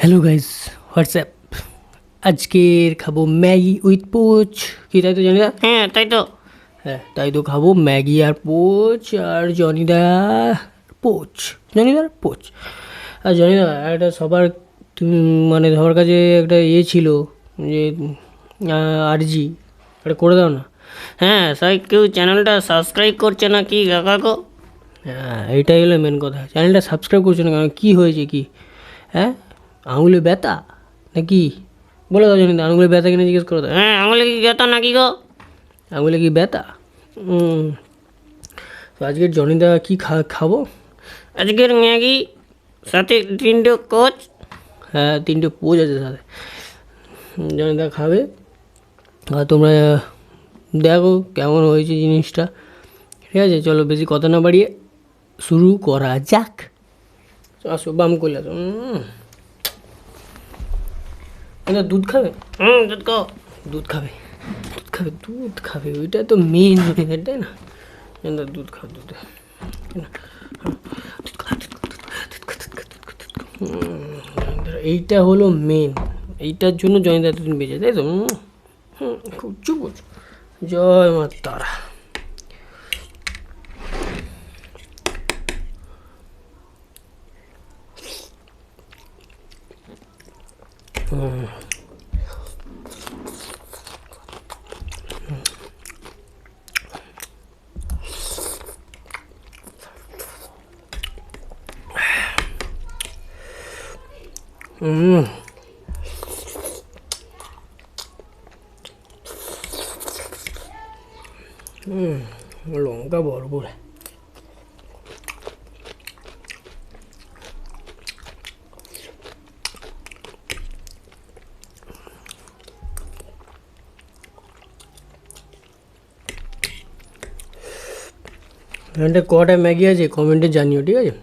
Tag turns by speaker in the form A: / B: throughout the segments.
A: Hello guys, WhatsApp. আজকের খাবো Maggi with poach. কি তাই তো জনিদা?
B: হ্যাঁ তাই তো।
A: হ্যাঁ, তাই তো খাবো ম্যাগি আর পোচ আর জনিদা পোচ। জনিদার পোচ আর জনিদা একটা সবার মানে সবার কাছে একটা ছিল যে আরজি একটা করে দাও না।
B: হ্যাঁ সবাই কেউ চ্যানেলটা সাবস্ক্রাইব করছে না কি কাকাকো?
A: হ্যাঁ, এইটাই হলো মেন কথা। চ্যানেলটা সাবস্ক্রাইব করছো না কেন? কী হয়েছে কি? হ্যাঁ, আঙুলে ব্যথা নাকি? বলে দাও জনিদা, আঙুলে ব্যথা কিনা জিজ্ঞেস করো তো।
B: হ্যাঁ আঙুলে কি গেতো নাকি গো?
A: আঙুলে কি ব্যথা? তো আজকের জনিদা কি খাবো?
B: আজকের ম্যাগি সাথে 3টে কোচ।
A: হ্যাঁ, 3টে পোজ আছে সাথে। জনিদা খাবে আর তোমরা দেখো কেমন হয়েছে জিনিসটা। ঠিক আছে, চলো বেশি কথা না বাড়িয়ে শুরু করা যাক। আসো, বাম করলে আসো। দুধ খাবে?
B: দুধ খাও।
A: দুধ খাবে, দুধ খাবে, দুধ খাবে, ওইটা তো মেন জিনিস, তাই না? দুধ খাও, দুধ এইটা হলো মেন। এইটার জন্য জয়দা এতদিন বেঁচে, তাই তো? খুব চুপ করছো। জয় মা তারা। লঙ্কা ভরপুর। এখানটা কটা ম্যাগি আছে কমেন্টে জানিও, ঠিক আছে?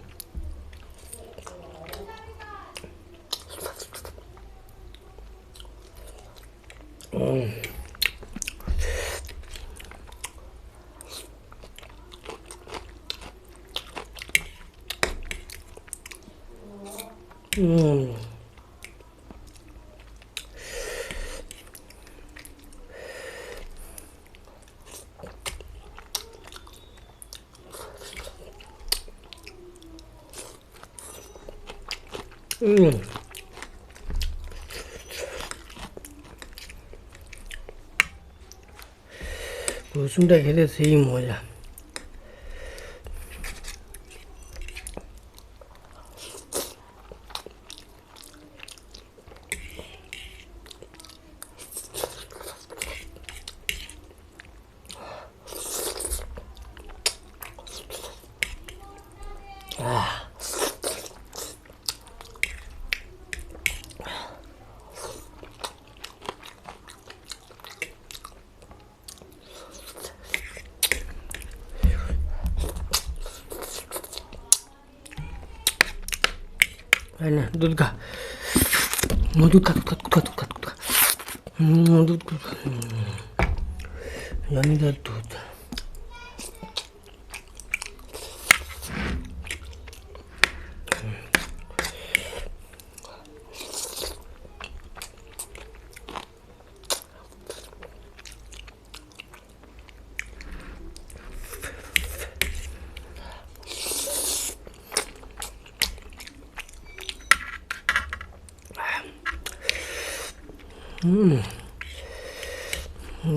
A: রসুনটা খেতে সেই মজা। না, দুধ খা, দুধ খা, দুধ খা, দুধ খা, দুধ খা, দুধ খা, দুধ খা। জনিদার দুধ।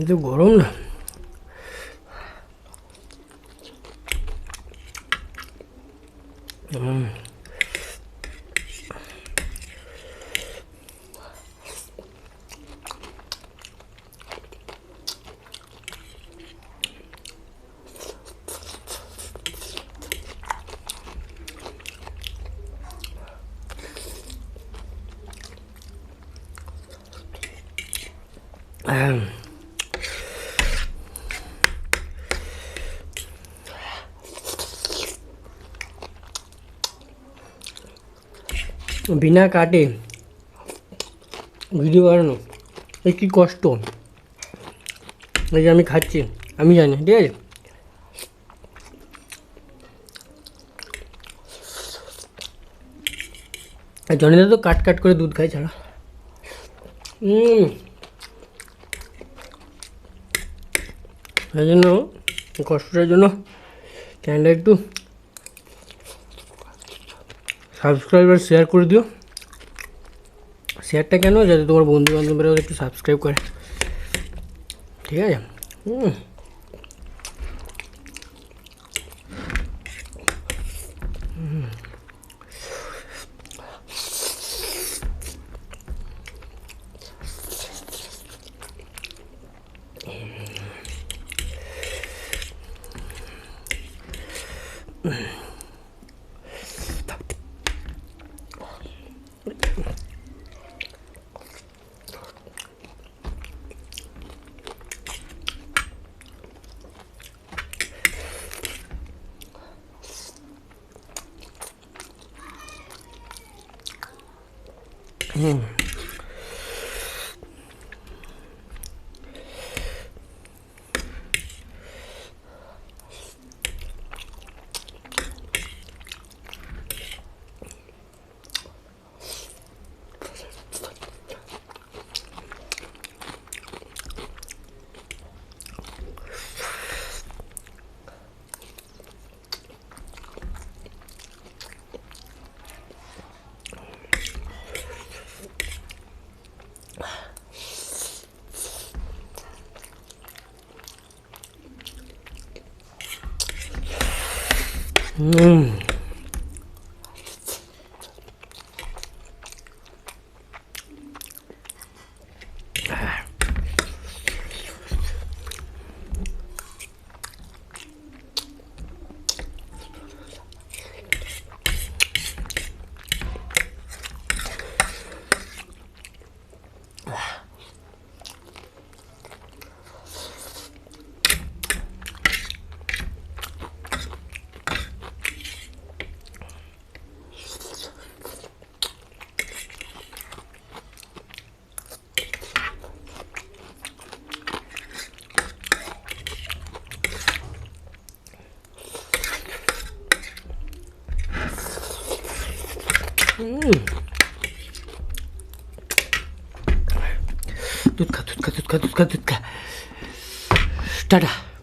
A: তো গরম না? বিনা কাটে ভিডিও বানানো এই কী কষ্ট। এই যে আমি খাচ্ছি, আমি জানি, ঠিক আছে? আর জনিদা তো কাট কাট করে দুধ খায় ছাড়া। এই জন্য কষ্টটার জন্য চ্যানেলটা একটু সাবস্ক্রাইব আর শেয়ার করে দিও। শেয়ারটা কেন, যাতে তোমার বন্ধু বান্ধবরাও একটু সাবস্ক্রাইব করে, ঠিক আছে? दूध खा दूध खा दूध खा दूध खा दूध खा टाटा।